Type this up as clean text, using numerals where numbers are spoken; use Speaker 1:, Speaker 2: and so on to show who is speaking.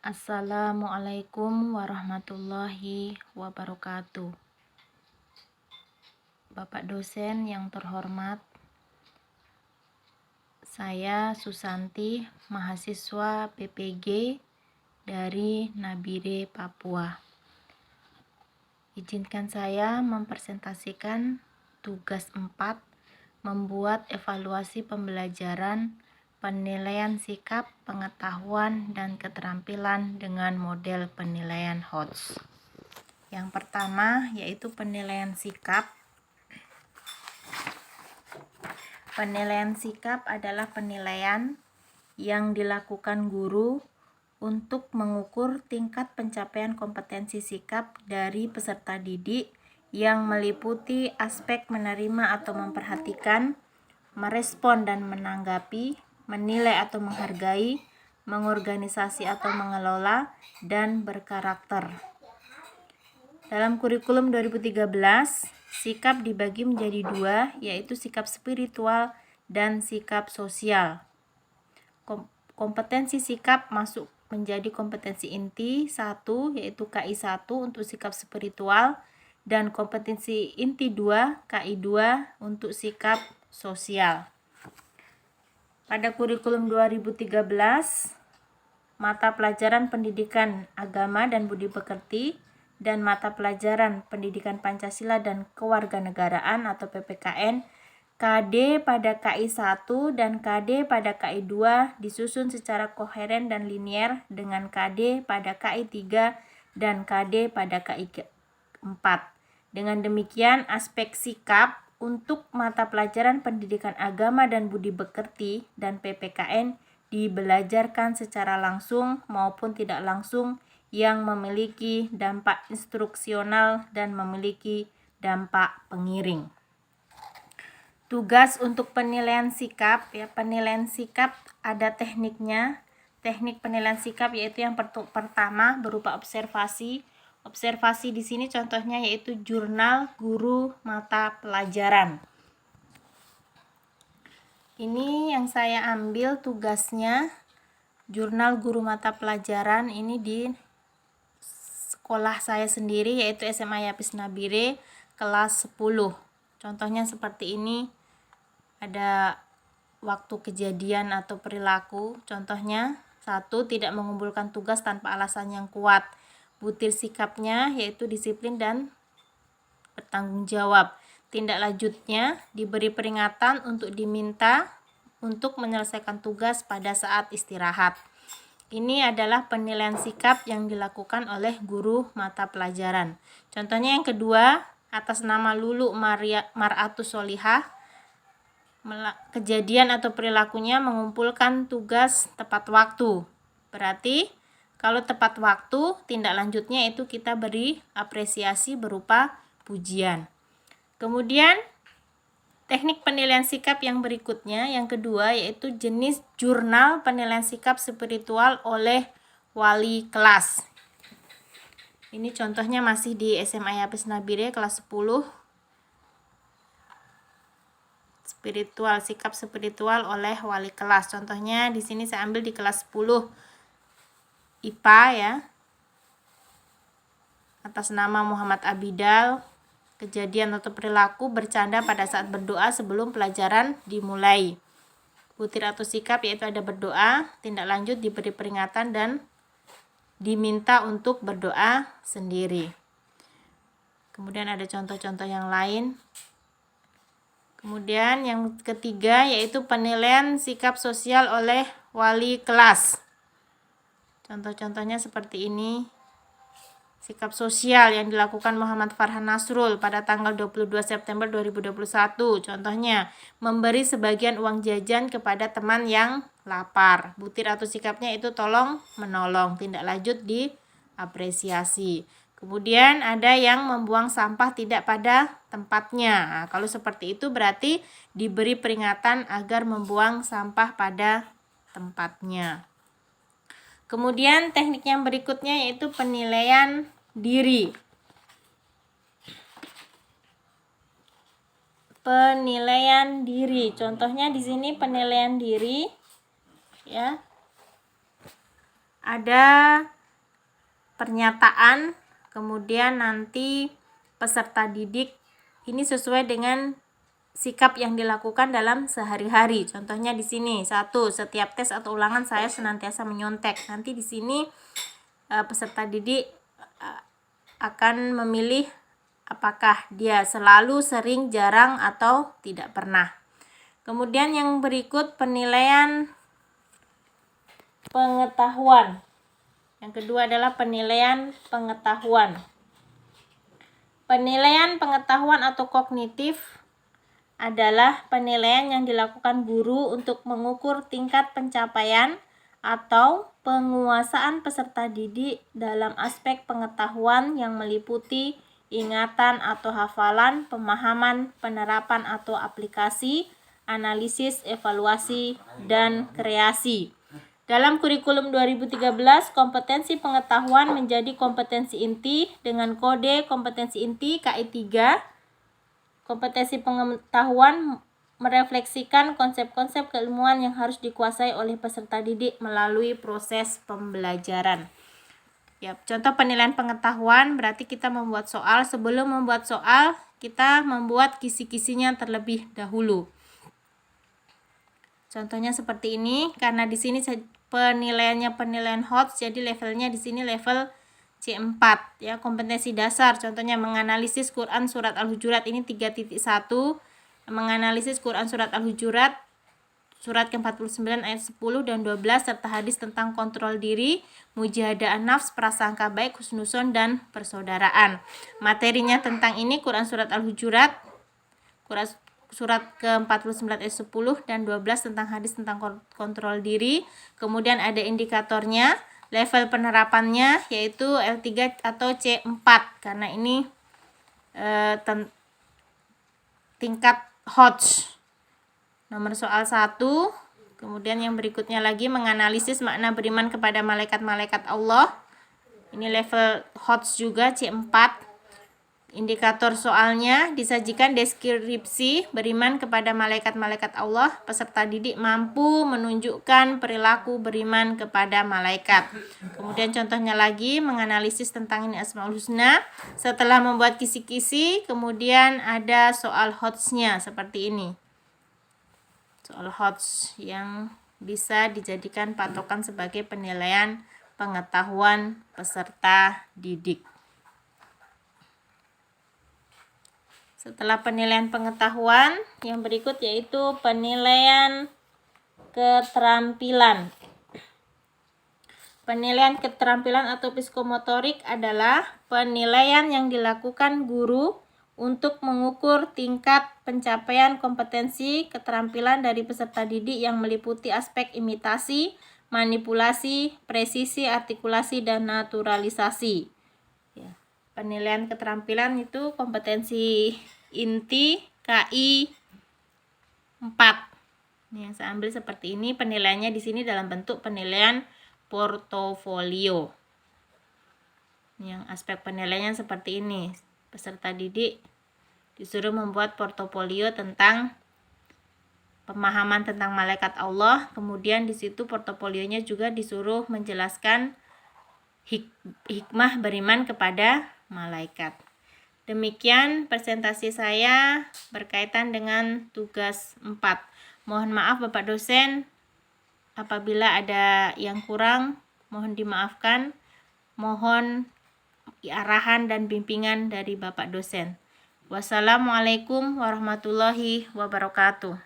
Speaker 1: Assalamualaikum warahmatullahi wabarakatuh. Bapak dosen yang terhormat, saya Susanti, mahasiswa PPG dari Nabire, Papua. Izinkan saya mempresentasikan tugas 4, membuat evaluasi pembelajaran, penilaian sikap, pengetahuan, dan keterampilan dengan model penilaian HOTS. Yang pertama yaitu penilaian sikap. Penilaian sikap adalah penilaian yang dilakukan guru untuk mengukur tingkat pencapaian kompetensi sikap dari peserta didik yang meliputi aspek menerima atau memperhatikan, merespon dan menanggapi, menilai atau menghargai, mengorganisasi atau mengelola, dan berkarakter. Dalam kurikulum 2013, sikap dibagi menjadi dua, yaitu sikap spiritual dan sikap sosial. Kompetensi sikap masuk menjadi kompetensi inti 1, yaitu KI 1 untuk sikap spiritual, dan kompetensi inti 2, KI 2 untuk sikap sosial. Pada kurikulum 2013, mata pelajaran pendidikan agama dan budi pekerti dan mata pelajaran pendidikan Pancasila dan kewarganegaraan atau PPKN, KD pada KI 1 dan KD pada KI 2 disusun secara koheren dan linier dengan KD pada KI 3 dan KD pada KI 4. Dengan demikian, aspek sikap untuk mata pelajaran pendidikan agama dan budi pekerti dan PPKN dibelajarkan secara langsung maupun tidak langsung yang memiliki dampak instruksional dan memiliki dampak pengiring. Tugas untuk penilaian sikap, penilaian sikap ada tekniknya. Teknik penilaian sikap yaitu yang pertama berupa observasi. Observasi di sini contohnya yaitu jurnal guru mata pelajaran. Ini yang saya ambil tugasnya, jurnal guru mata pelajaran ini di sekolah saya sendiri yaitu SMA Yapis Nabire kelas 10. Contohnya seperti ini, ada waktu kejadian atau perilaku. Contohnya 1. Tidak mengumpulkan tugas tanpa alasan yang kuat. Butir sikapnya yaitu disiplin dan bertanggung jawab. Tindak lanjutnya diberi peringatan untuk diminta untuk menyelesaikan tugas pada saat istirahat. Ini adalah penilaian sikap yang dilakukan oleh guru mata pelajaran. Contohnya yang kedua, atas nama Lulu Mar'atus Solihah, kejadian atau perilakunya mengumpulkan tugas tepat waktu. Berarti kalau tepat waktu, tindak lanjutnya itu kita beri apresiasi berupa pujian. Kemudian teknik penilaian sikap yang berikutnya, yang kedua, yaitu jenis jurnal penilaian sikap spiritual oleh wali kelas. Ini contohnya masih di SMA Yapis Nabire kelas 10. Spiritual, sikap spiritual oleh wali kelas. Contohnya di sini saya ambil di kelas 10 IPA ya. Atas nama Muhammad Abidal, kejadian atau perilaku bercanda pada saat berdoa sebelum pelajaran dimulai. Butir atau sikap yaitu ada berdoa, tindak lanjut diberi peringatan dan diminta untuk berdoa sendiri. Kemudian ada contoh-contoh yang lain. Kemudian yang ketiga yaitu penilaian sikap sosial oleh wali kelas. Contoh-contohnya seperti ini. Sikap sosial yang dilakukan Muhammad Farhan Nasrul pada tanggal 22 September 2021. Contohnya, memberi sebagian uang jajan kepada teman yang lapar. Butir atau sikapnya itu tolong menolong. Tindak lanjut diapresiasi. Kemudian ada yang membuang sampah tidak pada tempatnya. Nah, kalau seperti itu berarti diberi peringatan agar membuang sampah pada tempatnya. Kemudian teknik yang berikutnya yaitu penilaian diri. Penilaian diri. Contohnya di sini penilaian diri ya. ada pernyataan, kemudian nanti peserta didik ini sesuai dengan sikap yang dilakukan dalam sehari-hari. Contohnya di sini, 1, setiap tes atau ulangan saya senantiasa menyontek. Nanti di sini peserta didik akan memilih apakah dia selalu, sering, jarang, atau tidak pernah. Kemudian yang berikut penilaian pengetahuan. Yang kedua adalah penilaian pengetahuan. Penilaian pengetahuan atau kognitif adalah penilaian yang dilakukan guru untuk mengukur tingkat pencapaian atau penguasaan peserta didik dalam aspek pengetahuan yang meliputi ingatan atau hafalan, pemahaman, penerapan atau aplikasi, analisis, evaluasi, dan kreasi. Dalam kurikulum 2013, kompetensi pengetahuan menjadi kompetensi inti dengan kode kompetensi inti KI 3. Kompetensi pengetahuan merefleksikan konsep-konsep keilmuan yang harus dikuasai oleh peserta didik melalui proses pembelajaran. Ya, contoh penilaian pengetahuan berarti kita membuat soal. Sebelum membuat soal, kita membuat kisi-kisinya terlebih dahulu. Contohnya seperti ini, karena di sini penilaiannya penilaian HOTS, jadi levelnya di sini level C4 ya, kompetensi dasar. Contohnya menganalisis Quran surat Al-Hujurat ini 3.1, menganalisis Quran surat Al-Hujurat surat ke-49 ayat 10 dan 12 serta hadis tentang kontrol diri, mujahadah nafs, prasangka baik, husnuzon, dan persaudaraan. Materinya tentang ini Quran surat Al-Hujurat, Quran surat ke-49 ayat 10 dan 12 tentang hadis tentang kontrol diri. Kemudian ada indikatornya, level penerapannya yaitu L3 atau C4 karena ini tingkat HOTS. Nomor soal 1. Kemudian yang berikutnya lagi menganalisis makna beriman kepada malaikat-malaikat Allah. Ini level HOTS juga C4. Indikator soalnya disajikan deskripsi beriman kepada malaikat-malaikat Allah. Peserta didik mampu menunjukkan perilaku beriman kepada malaikat. Kemudian contohnya lagi menganalisis tentang ini Asmaul Husna. Setelah membuat kisi-kisi, kemudian ada soal HOTS-nya seperti ini. Soal HOTS yang bisa dijadikan patokan sebagai penilaian pengetahuan peserta didik. Setelah penilaian pengetahuan, yang berikut yaitu penilaian keterampilan. Penilaian keterampilan atau psikomotorik adalah penilaian yang dilakukan guru untuk mengukur tingkat pencapaian kompetensi keterampilan dari peserta didik yang meliputi aspek imitasi, manipulasi, presisi, artikulasi, dan naturalisasi. Ya. Penilaian keterampilan itu kompetensi inti KI 4. Ini yang saya ambil seperti ini. Penilaiannya di sini dalam bentuk penilaian portofolio. Yang aspek penilaiannya seperti ini. Peserta didik disuruh membuat portofolio tentang pemahaman tentang malaikat Allah. Kemudian di situ portofolionya juga disuruh menjelaskan hikmah beriman kepada malaikat. Demikian presentasi saya berkaitan dengan tugas 4. Mohon maaf Bapak dosen, apabila ada yang kurang mohon dimaafkan. Mohon arahan dan bimbingan dari Bapak dosen. Wassalamualaikum warahmatullahi wabarakatuh.